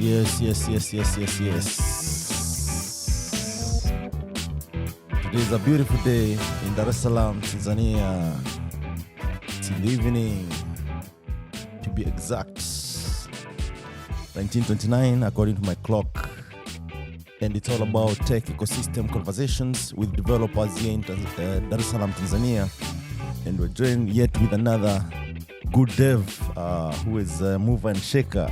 Yes. Today is a beautiful day in Dar es Salaam, Tanzania. It's in the evening, to be exact, 1929 according to my clock. And it's all about tech ecosystem conversations with developers here in Dar es Salaam, Tanzania. And we're joined yet with another good dev who is a mover and shaker,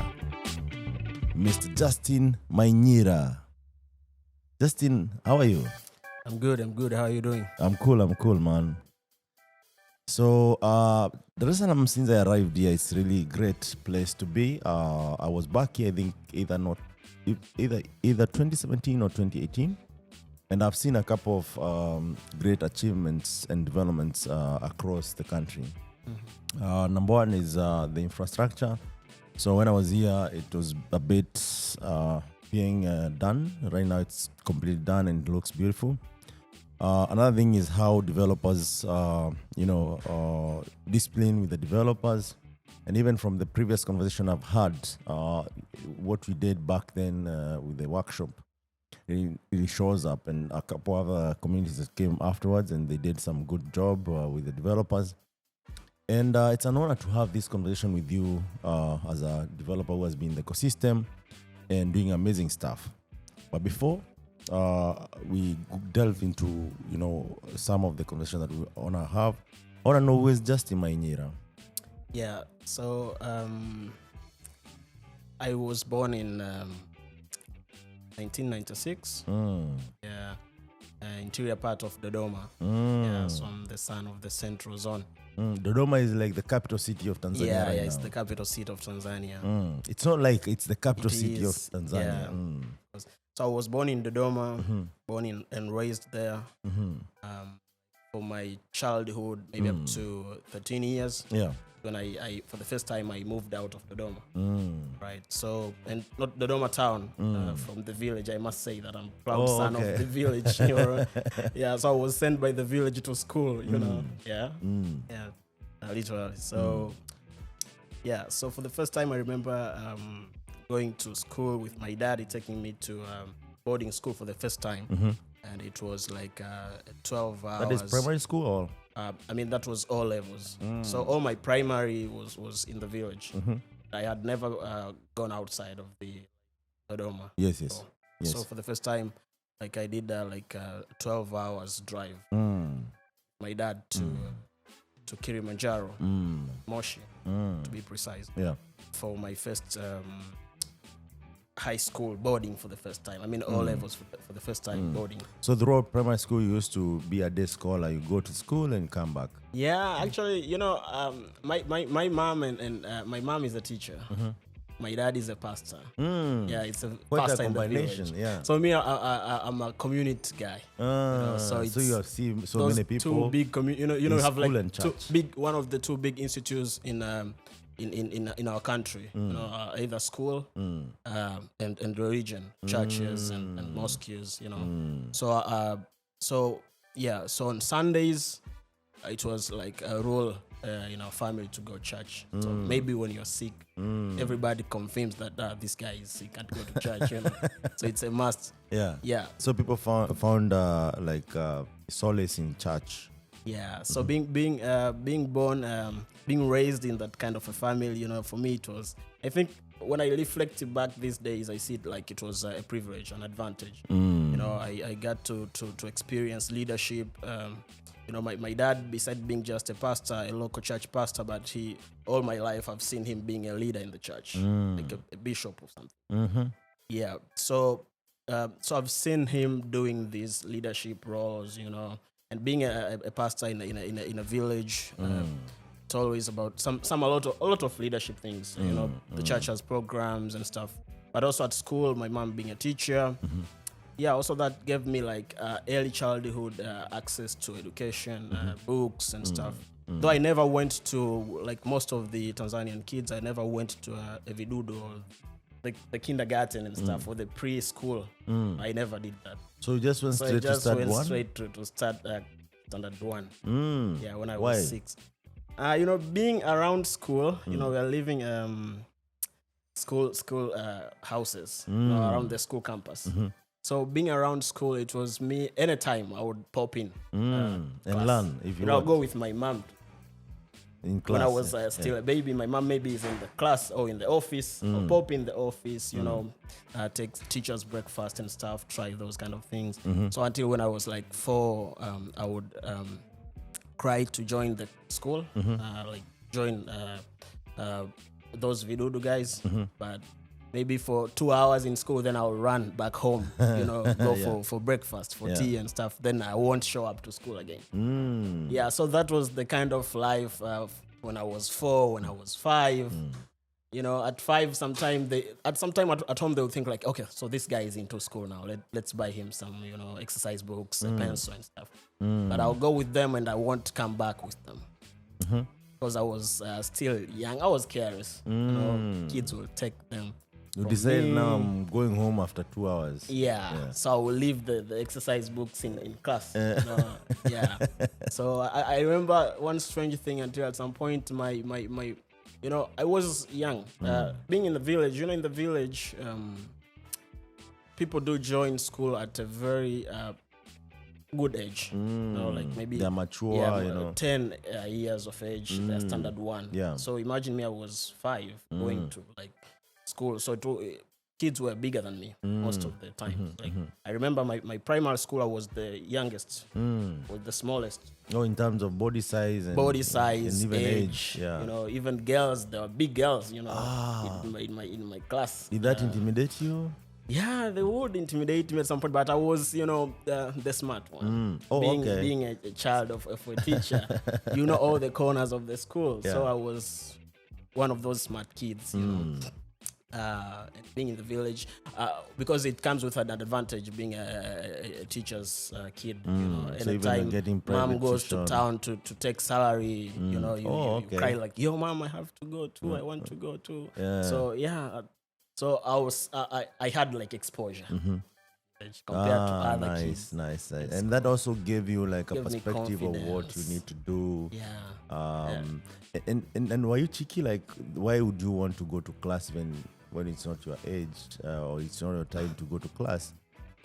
Mr. Justine Mahinyila. Justine, how are you? I'm good. How are you doing? I'm cool, man. So, Dar es Salaam, since I arrived here, it's really a great place to be. I was back here, I think, either 2017 or 2018. And I've seen a couple of great achievements and developments across the country. Mm-hmm. Number one is the infrastructure. So when I was here, it was a bit being done. Right now, it's completely done and it looks beautiful. Another thing is how developers, discipline with the developers. And even from the previous conversation I've had, what we did back then with the workshop, it really shows up. And a couple other communities that came afterwards, and they did some good job with the developers. And it's an honor to have this conversation with you as a developer who has been in the ecosystem and doing amazing stuff. But before we delve into, some of the conversation that we want to have, I want to know who is Justine Mahinyila. Yeah, so I was born in 1996. Yeah, interior part of Dodoma. Yeah, so I'm the son of the central zone. Dodoma is like the capital city of Tanzania. Yeah, right it's now. the capital seat of Tanzania. It's not like it's the capital city of Tanzania. Yeah. So I was born in Dodoma, born and raised there. For my childhood, maybe up to 13 years. Yeah. When I for the first time I moved out of Dodoma. Right. So, and not Dodoma town, from the village. I must say that I'm proud son of the village. Yeah. So I was sent by the village to school. Yeah. Yeah. Literally. So, yeah. So for the first time, I remember going to school with my daddy, taking me to boarding school for the first time, and it was like 12 hours. That is primary school, or? That was all levels. So all my primary was in the village. I had never gone outside of the Dodoma. Yes. So for the first time, I did 12 hours drive. My dad to Kilimanjaro, Moshi, to be precise. Yeah. For my first high school boarding for the first time. All levels for the first time boarding. So throughout primary school, you used to be a day scholar. You go to school and come back. Yeah, actually, my mom and my mom is a teacher. My dad is a pastor. Yeah, it's a quite pastor a combination. In the village. Yeah. So me, I'm a community guy. So you have seen so many people. Two big have like one of the two big institutes in our country, either school and religion, churches and mosques, So on Sundays, it was like a rule in our family to go to church. So maybe when you're sick, everybody confirms that this guy is sick, can't go to church. So it's a must. Yeah. So people found solace in church. Yeah, so being born, being raised in that kind of a family, for me it was, I think when I reflect back these days, I see it like it was a privilege, an advantage. I got to experience leadership. My dad, besides being just a pastor, a local church pastor, but all my life I've seen him being a leader in the church, like a bishop or something. Yeah, so I've seen him doing these leadership roles, and being a pastor in a village, it's always about a lot of leadership things. The church has programs and stuff, but also at school, my mom being a teacher. Yeah, also that gave me early childhood access to education, books and stuff. Though I never went to, like most of the Tanzanian kids, I never went to a vidudu or the kindergarten and stuff, or the preschool. I never did that. So you just went straight to start one? Straight to start standard one. Yeah, when I Why? was 6. Being around school, we are living school houses, around the school campus. So being around school, it was me. Anytime I would pop in And class. learn if you I'll want. go with my mom. In class, When I was still a baby, my mom maybe is in the class or in the office. I'll pop in the office, take teachers' breakfast and stuff, try those kind of things. So until when I was like 4, I would cry to join the school, like join those Vidudu guys. But maybe for 2 hours in school, then I'll run back home, go for breakfast, for tea and stuff. Then I won't show up to school again. Yeah, so that was the kind of life when I was 4, when I was 5. At 5, sometime at home, they would think like, okay, so this guy is into school now. Let's buy him some, exercise books, a pencil and stuff. But I'll go with them and I won't come back with them. Because I was still young. I was careless. Kids will take them. You decided now I'm going home after 2 hours. Yeah. So I will leave the exercise books in class. Yeah. So I remember one strange thing until at some point my I was young. Being in the village, in the village, people do join school at a very good age. Like maybe they're mature, 10 years of age, they're standard 1. Yeah. So imagine me, I was 5 going to like school. So kids were bigger than me most of the time. I remember my primary school, I was the youngest, was the smallest. Oh, in terms of body size and even age. Yeah. Even girls, there were big girls, in my class. Did that intimidate you? Yeah, they would intimidate me at some point, but I was, the smart one. Being a child of a teacher, all the corners of the school. Yeah. So I was one of those smart kids, being in the village, because it comes with an advantage being a teacher's kid. So anytime mom goes to town to take salary, you cry like, yo, mom, I have to go too. I want to go too. Yeah. So yeah. So I had like exposure compared to other kids. Nice. And that also gave you like a perspective of what you need to do. Yeah. And were you cheeky? Like, why would you want to go to class when it's not your age or it's not your time to go to class?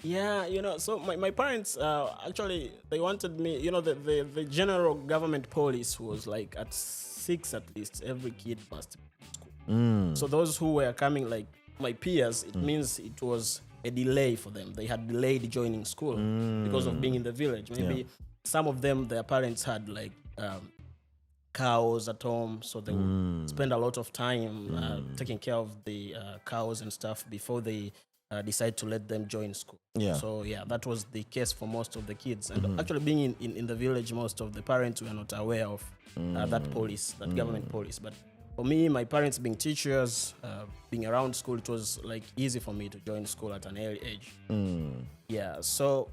Yeah, so my parents actually, they wanted me, the general government policy was like at 6 at least, every kid must be in school. So those who were coming like my peers, it means it was a delay for them. They had delayed joining school because of being in the village. Maybe some of them, their parents had like cows at home, so they would spend a lot of time taking care of the cows and stuff before they decide to let them join school. Yeah. So yeah, that was the case for most of the kids. And actually being in the village, most of the parents were not aware of that policy, that government policy. But for me, my parents being teachers, being around school, it was like easy for me to join school at an early age. Yeah. So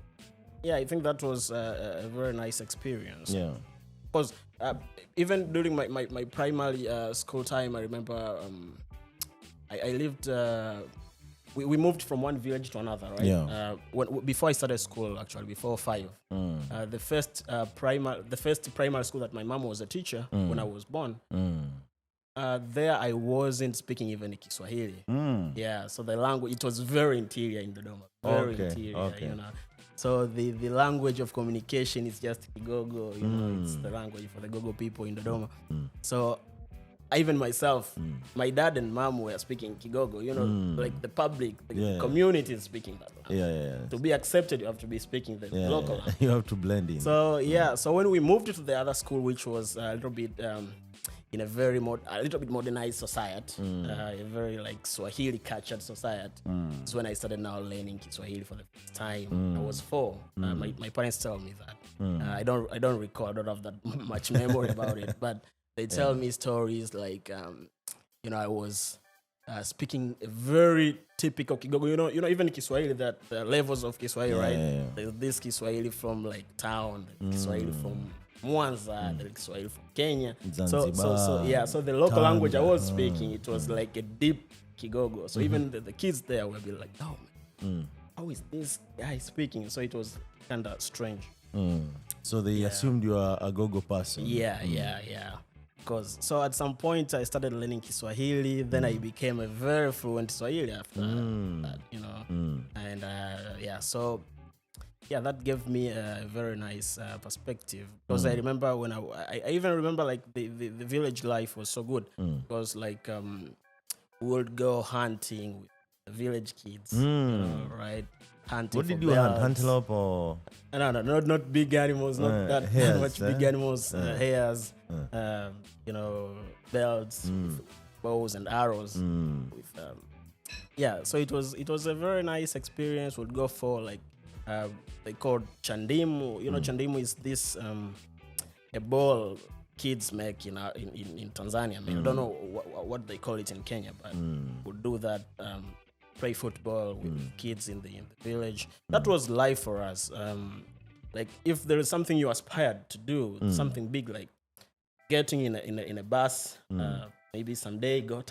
yeah, I think that was a very nice experience. Yeah. Because even during my primary school time, I remember I lived. We moved from one village to another, right? Yeah. Before I started school, actually, before 5, the first primary school that my mom was a teacher when I was born. There I wasn't speaking even Kiswahili. Yeah, so the language, it was very interior in Dodoma. Very interior, okay. So the language of communication is just Kigogo, it's the language for the Gogo people in Dodoma. So even myself, my dad and mom were speaking Kigogo, like the public, the community is speaking that language. Yeah. To be accepted, you have to be speaking the local language. You have to blend in. So so when we moved to the other school, which was a little bit in a little bit modernized society, a very like Swahili cultured society. So when I started now learning Kiswahili for the first time, I was 4. My parents tell me that. I don't recall. I don't have that much memory about it, but they tell me stories like, I was speaking a very typical Kigogo. Even Kiswahili, that the levels of Kiswahili, right? Yeah. There's this Kiswahili from like town, Kiswahili from Mwanza, the Kiswahili from Kenya. Zanzibar, so the local language I was speaking, it was like a deep Kigogo. So even the kids there will be like, oh man, how is this guy speaking? So it was kind of strange. So they assumed you are a Gogo person. Yeah. course. So at some point, I started learning Kiswahili. Then I became a very fluent Swahili after that, And so that gave me a very nice perspective, because I remember when I even remember like the village life was so good, because like we would go hunting with the village kids, right? Hunting. What did you hunt? Antelope or? No, not big animals, not that hares, much big animals, hares, belts, with bows and arrows. So it was a very nice experience. We'd go for like they called chandimu. Chandimu is this a ball kids make in Tanzania. I mean, I don't know what they call it in Kenya, but we'd do that. Play football with kids in the village. That was life for us. Like if there is something you aspired to do, something big, like getting in a bus, maybe someday go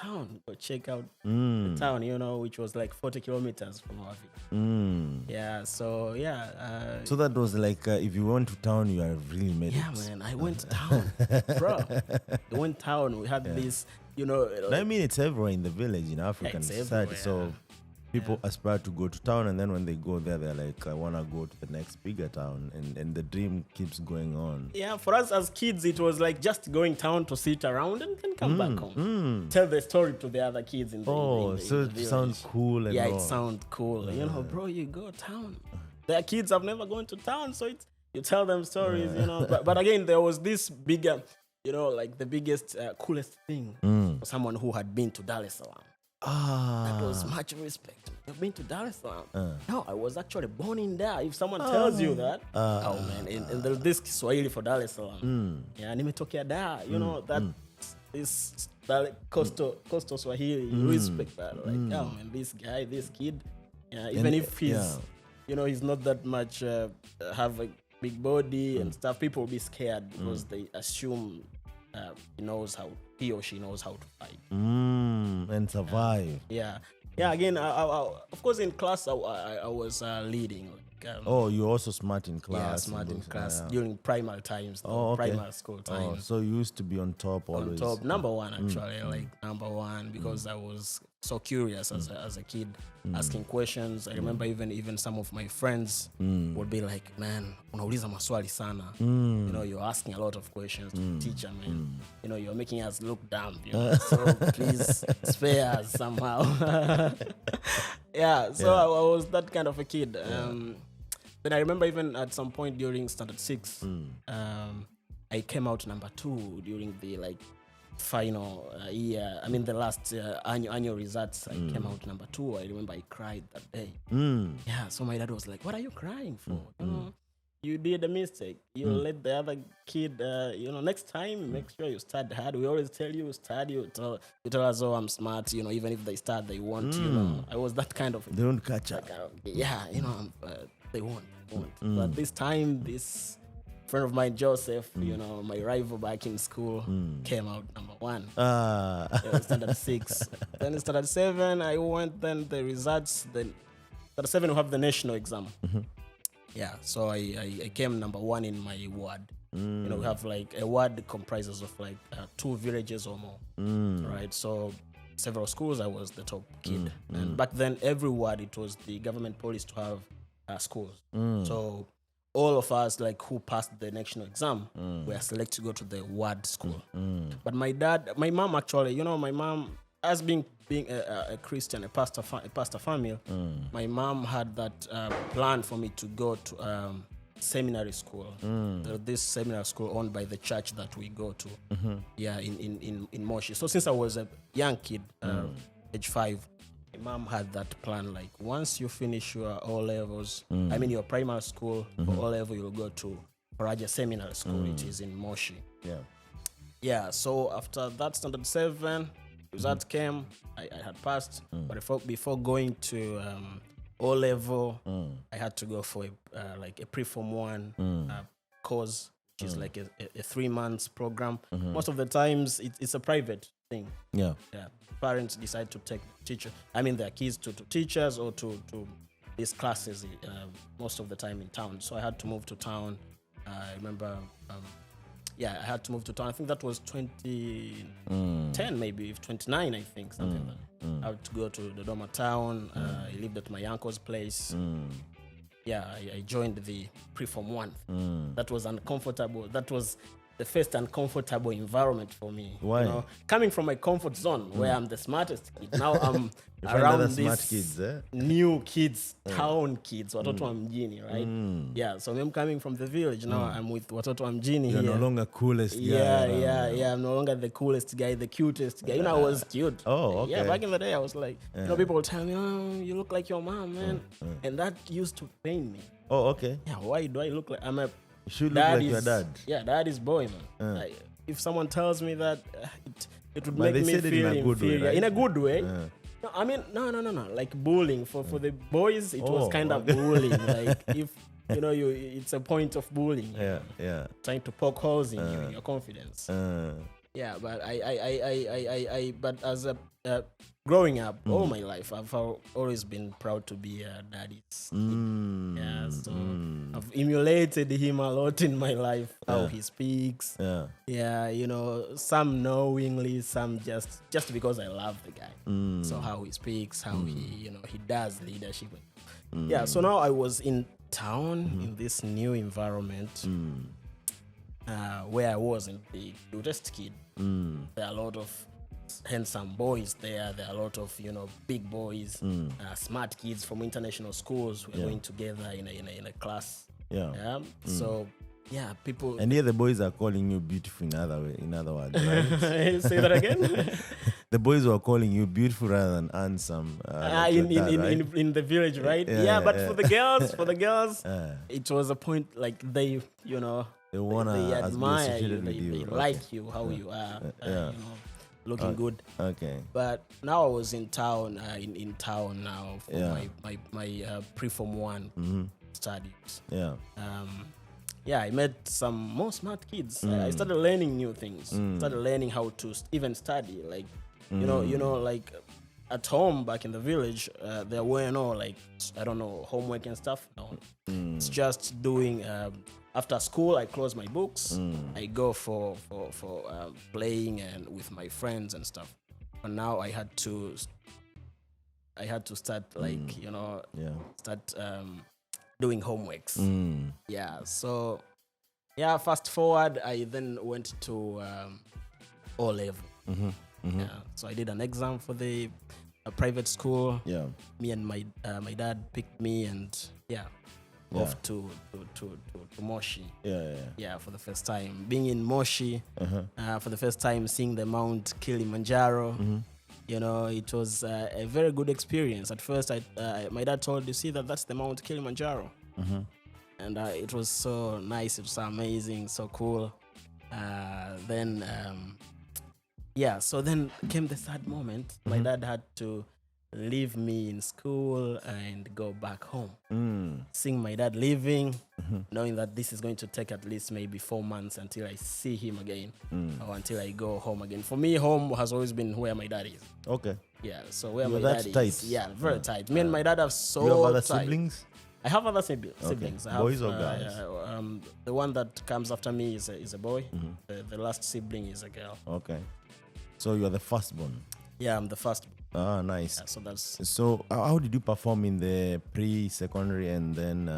check out the town, which was like 40 kilometers from our village. So that was like if you went to town, you have really made it. Yeah, man, I went to town, bro. I went town. We had this, I mean, it's everywhere in the village in African society. So people aspire to go to town, and then when they go there, they're like, I want to go to the next bigger town, and the dream keeps going on. Yeah, for us as kids, it was like just going town to sit around and then come back home. Tell the story to the other kids in the so it sounds cool. And it sounds cool. Bro, you go town. Their kids have never gone to town, so you tell them stories, But again, there was this bigger, like the biggest, coolest thing for someone who had been to Dar es Salaam. That was much respect. You've been to Dar es Salaam? No, I was actually born in there. If someone tells you that, and there's this Kiswahili for Dar es Salaam. Nimetokea Dar, that is coastal Swahili. You respect that. Like, man, this guy, this kid, even if he's, he's not that much, have a big body and stuff, people will be scared because they assume he or she knows how to fight and survive. Again, of course, in class I was leading. You're also smart in class. Yeah, smart in class during primary times, primary school times. So you used to be on top always. On top, number one actually, like number one, because I was so curious as a kid, asking questions. I remember even some of my friends would be like, "Man, unauliza maswali sana." You're asking a lot of questions to the teacher, man. You're making us look dumb. So please spare us somehow. I was that kind of a kid. Then I remember even at some point during standard 6, I came out number 2 during the final year. I mean the last annual results. I came out number 2. I remember I cried that day. So my dad was like, "What are you crying for? You did a mistake. You let the other kid, next time, make sure you study hard. We always tell you, study. You tell us, oh, I'm smart. Even if they start, they won't, I was that kind of... They won't catch up. They won't. But this time, this friend of mine, Joseph, my rival back in school, came out number 1. Standard 6. Then in standard 7, I went, then the results, then standard 7, we have the national exam. So I came number 1 in my ward. We have a ward comprises of 2 villages or more, right? So several schools, I was the top kid. And back then, every ward, it was the government policy to have schools. So all of us who passed the national exam were selected to go to the ward school. But my mom actually, my mom, as being a Christian, a pastor family, my mom had that plan for me to go to seminary school. This seminary school owned by the church that we go to, in Moshi. So since I was a young kid, age 5, my mom had that plan. Once you finish your O levels, your primary school, for O level, you'll go to Paraja Seminary School. It is in Moshi. So after that, standard 7. Results came, I had passed, but before going to O level, I had to go for a pre-form 1 course, which is a 3 months program. Most of the times, it's a private thing. Parents decide to take their kids to teachers or to these classes most of the time in town. So I had to move to town. I remember I had to move to town. I think that was 2010, maybe 29, I think, something like that. I had to go to Dodoma town. I lived at my uncle's place. I joined the pre-form 1. That was uncomfortable. That was the first uncomfortable environment for me. Why? You know, coming from my comfort zone where I'm the smartest kid. Now I'm You find around other these smart kids, eh? new kids, town kids, watoto wa mjini, right? Yeah, so I'm coming from the village. Now I'm with watoto wa mjini You're here. no longer coolest guy. Yeah. I'm no longer the coolest guy, the cutest guy. You know, I was cute. Oh, okay. Yeah, back in the day, I was like, you know, people would tell me, oh, you look like your mom, man. And that used to pain me. Oh, okay. Yeah, why do I look like I'm a You should look like your dad. Yeah, daddy's boy, man. Like, if someone tells me that, it would But make they me said it in feel a good way, inferior. right? In a good way. No, I mean, no. Like bullying for the boys, it was kind of bullying. Like if you know, it's a point of bullying. Yeah. Trying to poke holes in you, in your confidence. Yeah, but but as a growing up, all my life, I've always been proud to be a daddy's kid. Yeah, so I've emulated him a lot in my life. How he speaks. Yeah, you know, some knowingly, some just because I love the guy. So how he speaks, how he does leadership. Yeah, so now I was in town in this new environment. Where I wasn't the cutest kid. There are a lot of handsome boys there. There are a lot of, big boys, smart kids from international schools. We're going together in a class. Yeah. So, people. And here the boys are calling you beautiful in other words, right? Say that again. The boys were calling you beautiful rather than handsome. Like in the village, right? Yeah, but for the girls, it was a point like they admire you, they like you, how you are, looking good. Okay. But now I was in town, in town now for my pre-form 1 studies. I met some more smart kids. I started learning new things. Started learning how to even study. Like, you know, like at home back in the village, there were no homework and stuff. No, it's just doing. After school, I close my books. I go for playing and with my friends and stuff. But now I had to start start doing homeworks. So fast forward, I then went to O level. So I did an exam for the private school. Me and my dad picked me and off to Moshi. For the first time. Being in Moshi, for the first time seeing the Mount Kilimanjaro. It was a very good experience. At first, my dad told you, see that's the Mount Kilimanjaro. And it was so nice, it was so amazing, so cool. So then came the sad moment. My dad had to leave me in school and go back home. Seeing my dad leaving, knowing that this is going to take at least maybe 4 months until I see him again or until I go home again. For me, home has always been where my dad is. Okay. Yeah, so where You're my that dad tight. is. Yeah, very tight. Me and my dad are so You have other tight. siblings? I have other siblings. I have, Boys or girls? The one that comes after me is a boy. The last sibling is a girl. Okay. So you are the firstborn? Yeah, I'm the first. Ah, nice. So how did you perform in the pre-secondary and then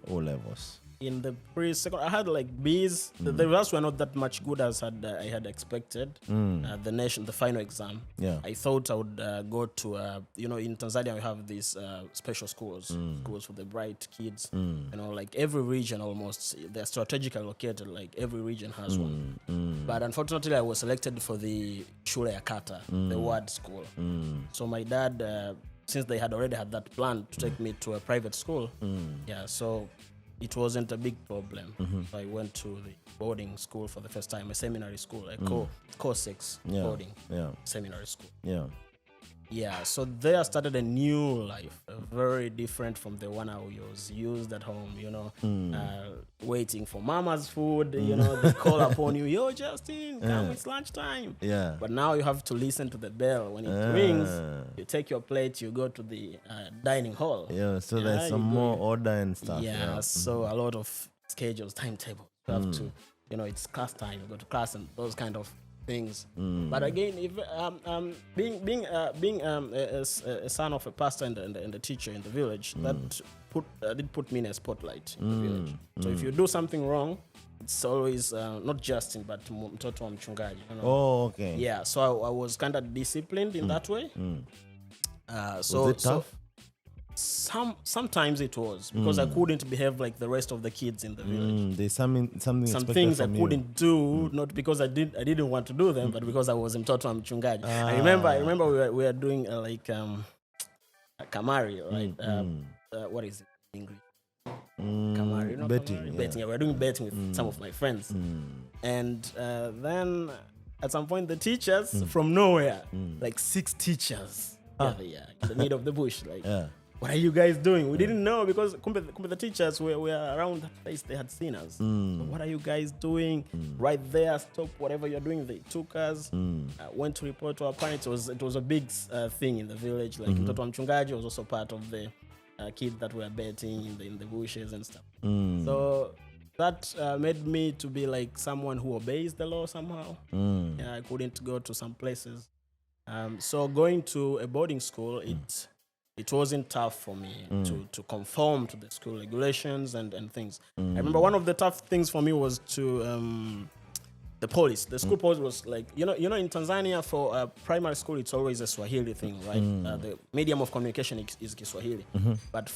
O levels? In the pre-secondary, I had like B's. The results were not that much good as I had expected. The final exam. I thought I would go to in Tanzania we have these special schools for the bright kids. Like every region almost, they're strategically located. Like every region has one. But unfortunately, I was selected for the Shule ya Kata, the word school. So my dad, since they had already had that plan to take me to a private school, so it wasn't a big problem. So I went to the boarding school for the first time, a seminary school, core 6 boarding seminary school. So there started a new life, very different from the one I was used at home, waiting for mama's food, they call upon you, yo, Justine, come, it's lunchtime. But now you have to listen to the bell. When it rings, you take your plate, you go to the dining hall. So there's some more order and stuff. So a lot of schedules, timetable. You have to it's class time, you go to class and those kind of things. But again, if being a son of a pastor and a teacher in the village, that did put me in a spotlight in the village. So if you do something wrong, it's always not Justine, but mtoto wa mchungaji. Oh, okay. Yeah, so I was kind of disciplined in that way. So was it tough? Sometimes it was, because I couldn't behave like the rest of the kids in the village. There's some things I from couldn't do, not because I didn't want to do them, but because I was mtoto wa mchungaji. I remember we were doing kamari, right? What is it in English? Kamari, betting. Betting. Yeah, we were doing betting with some of my friends, and then at some point the teachers from nowhere, like 6 teachers, in the middle of the bush, like. What are you guys doing? We didn't know, because the teachers were around that place. They had seen us. So what are you guys doing? Right there, stop whatever you're doing. They took us, went to report to our parents. It was a big thing in the village. Like mtoto wa mchungaji was also part of the kids that were betting in the bushes and stuff. So that made me to be like someone who obeys the law somehow. Yeah, I couldn't go to some places. So going to a boarding school, it wasn't tough for me to conform to the school regulations and things. I remember one of the tough things for me was to the police. The school police was like, you know, in Tanzania for primary school, it's always a Swahili thing, right? The medium of communication is Kiswahili. But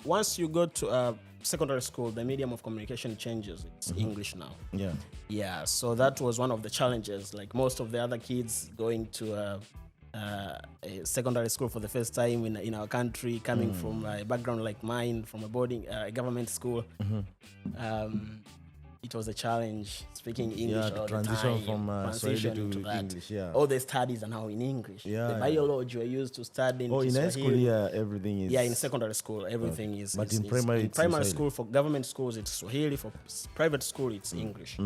once you go to secondary school, the medium of communication changes. It's English now. Yeah. So that was one of the challenges. Like most of the other kids going to a secondary school for the first time in our country, coming from a background like mine, from a boarding government school, it was a challenge speaking English all the time. From Swahili to that. English. All the studies are now in English. The biology we're used to studying. In high school, everything is. Yeah, in secondary school, everything is. But in primary school, for government schools, it's Swahili. For private school, it's English.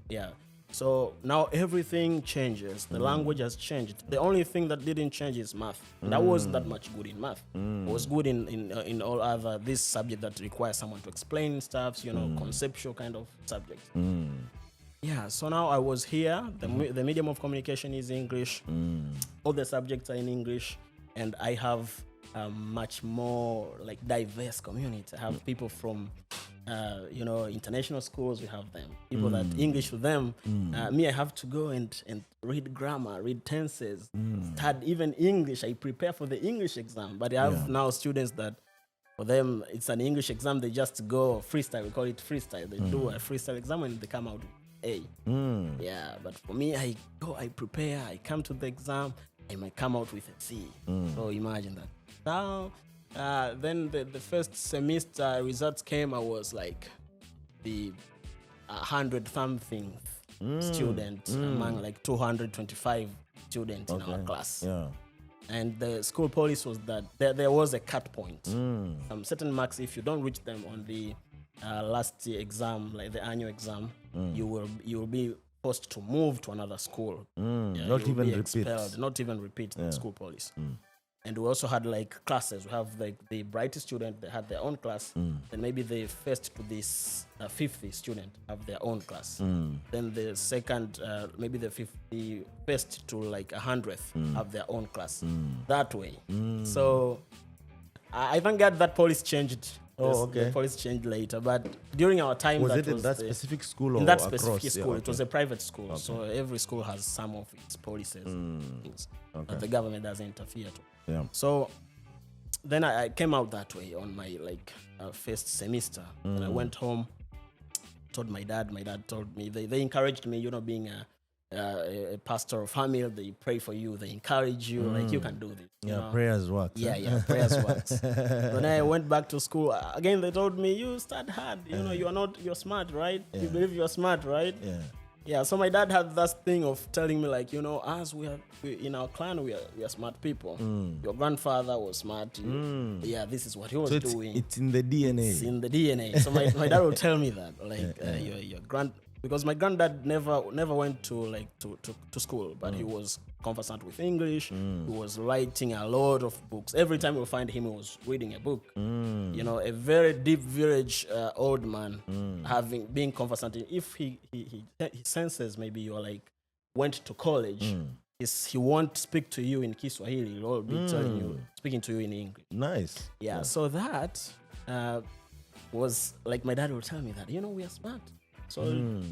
Yeah. So now everything changes. The language has changed. The only thing that didn't change is math. And I wasn't that much good in math. I was good in all other this subject that requires someone to explain stuff, conceptual kind of subjects. Yeah, so now I was here. The medium of communication is English. All the subjects are in English, and I have a much more like diverse community. I have people from international schools. We have them. People that English to them. Me, I have to go and read grammar, read tenses, study even English. I prepare for the English exam. But I have now students that, for them, it's an English exam. They just go freestyle. We call it freestyle. They do a freestyle exam and they come out with A. Yeah, but for me, I go, I prepare, I come to the exam, I might come out with a C. So imagine that. Now, then the first semester results came, I was like the 100-something student among like 225 students in our class. Yeah. And the school policy was that there was a cut point. Some certain marks, if you don't reach them on the last exam, like the annual exam, you will be forced to move to another school. Not even repeat. Not even repeat the school policy. And we also had like classes. We have like the brightest student, they had their own class. Then maybe the first to this 50th student have their own class. Then the second, maybe the first to like 100th have their own class. That way. So I thank God that policy changed. The policy changed later, but during our time, was it in that specific school or in that across? specific school? It was a private school, so every school has some of its policies, things that the government doesn't interfere to. Yeah. So then I came out that way on my first semester. And I went home, told my dad. My dad told me they encouraged me. Being a pastor of family, they pray for you. They encourage you, like you can do this. Prayers work. Prayers works. When I went back to school again, they told me you study hard. You're smart, right? You believe you're smart, right? Yeah, so my dad had that thing of telling me, like, as we in our clan, we are smart people. Your grandfather was smart. This is what he was doing. It's in the DNA. It's in the DNA. So my dad would tell me that, like, because my granddad never went to school, but he was conversant with English. He was writing a lot of books. Every time we find him, he was reading a book. You know, a very deep village old man, being conversant. If he senses maybe you're like went to college, he won't speak to you in Kiswahili. He'll be speaking to you in English. Nice. Yeah. So that was like my dad would tell me that, you know, we are smart. So, you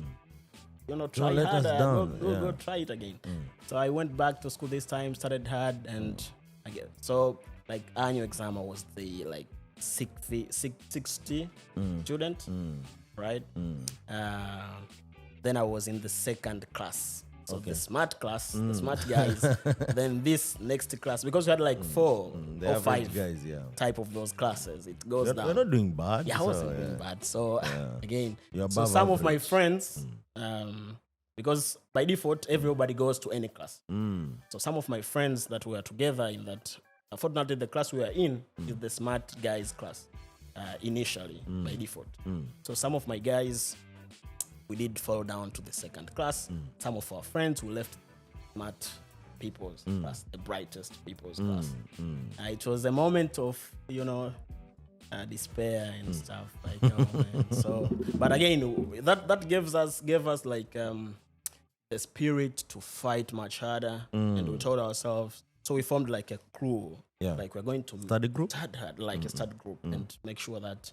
know, try harder. Go try it again. So I went back to school this time, started hard, and so like annual exam was the like 60 student, right? Then I was in the second class. So the smart class, the smart guys, then this next class, because we had like 4 or 5 guys, type of those classes. It goes down. We're not doing bad. Yeah, I wasn't doing bad. So again, so some of my friends, because by default, everybody goes to any class. So some of my friends that were together in that, unfortunately, the class we were in is the smart guys class initially by default. So some of my guys, we did fall down to the second class. Some of our friends who left smart people's class, the brightest people's class. It was a moment of, you know, despair and stuff. Like, and so, but again, that gave us like the spirit to fight much harder, and we told ourselves. So we formed like a crew. Yeah. Like we're going to study group, a study group, and make sure that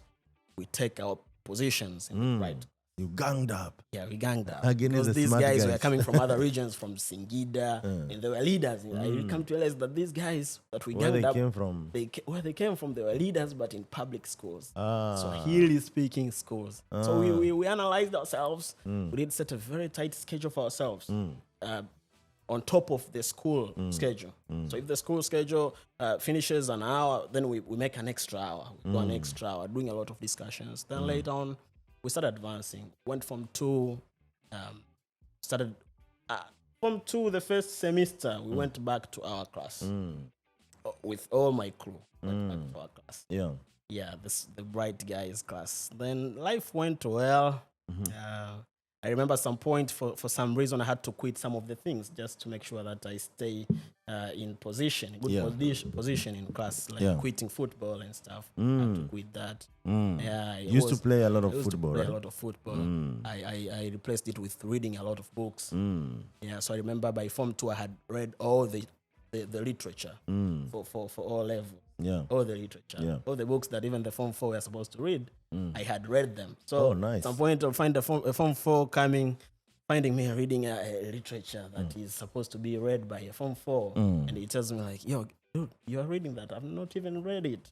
we take our positions in the right. You ganged up. Yeah, we ganged up. Again, because these guys were coming from other regions, from Singida, and they were leaders. You know, I come to realize that these guys that we ganged up, where they came from, they were leaders, but in public schools. Swahili speaking schools. So we analyzed ourselves. We did set a very tight schedule for ourselves. On top of the school schedule. So if the school schedule finishes an hour, then we make an extra hour. We go an extra hour, doing a lot of discussions. Then later on, we started advancing. Went from 2, from 2 the first semester, we went back to our class with all my crew. Went back to our class. Yeah, the bright guys class. Then life went well. I remember some point for some reason I had to quit some of the things just to make sure that I stay in position, position in class, like quitting football and stuff. I had to quit that. Yeah, used to play a lot of football, right? A lot of football. I replaced it with reading a lot of books. Yeah, so I remember by Form 2 I had read all the literature for all levels. Yeah, all the literature, all the books that even the Form 4 were supposed to read, I had read them. So at some point I'll find a Form 4 finding me reading a literature that is supposed to be read by a Form 4, and he tells me like, yo, dude, you're reading that. I've not even read it.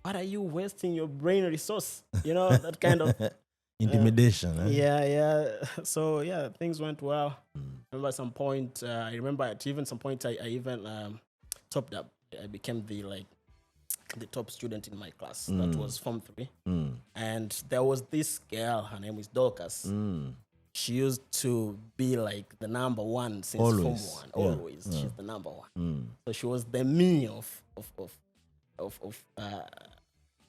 What are you wasting your brain resource? You know, that kind of intimidation. Yeah. So yeah, things went well. Remember some point, I remember at even some point I even topped up. I became the top student in my class. That was Form 3. And there was this girl, her name is Dorcas. She used to be like the number 1 since Form 1. Always. She's the number 1. So she was the me of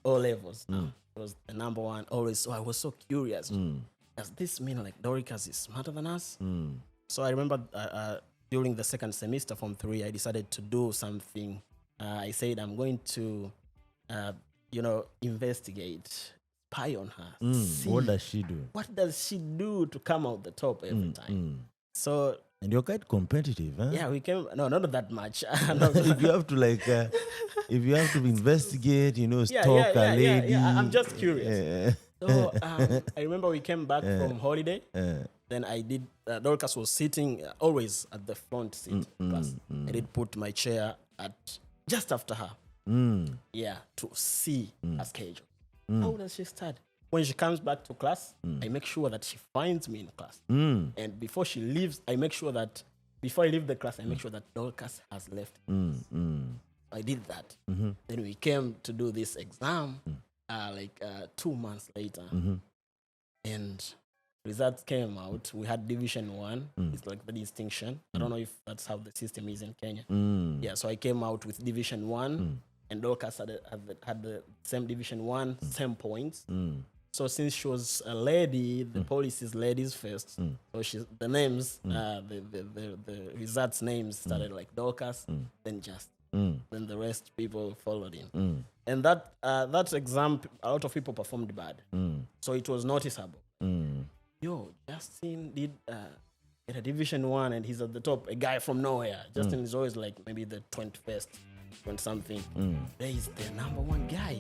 all levels. She was the number 1 always. So I was so curious. Does this mean like Dorcas is smarter than us? So I remember during the second semester, Form 3, I decided to do something. I said I'm going to, investigate, spy on her. What does she do? What does she do to come out the top every time? So. And you're quite competitive, huh? Yeah, we came. No, not that much. If you have to investigate, stalk a lady. I'm just curious. So I remember we came back from holiday. Then I did. Dorcas was sitting always at the front seat class. I did put my chair just after her. To see her schedule. How does she start? When she comes back to class, I make sure that she finds me in class. And before she leaves, I make sure that before I leave the class, I make sure that Dorcas has left. I did that. Then we came to do this exam 2 months later. And results came out. We had Division 1. It's like the distinction. I don't know if that's how the system is in Kenya. Yeah, so I came out with Division 1. And Dorcas had the same Division 1, same points. So since she was a lady, the police is ladies first. So the names, the results names started like Dorcas, then just, then the rest people followed in. And that exam, a lot of people performed bad. So it was noticeable. Yo, Justine did at a Division 1 and he's at the top, a guy from nowhere. Justine is always like maybe the 21st, 20 something. There is the number 1 guy.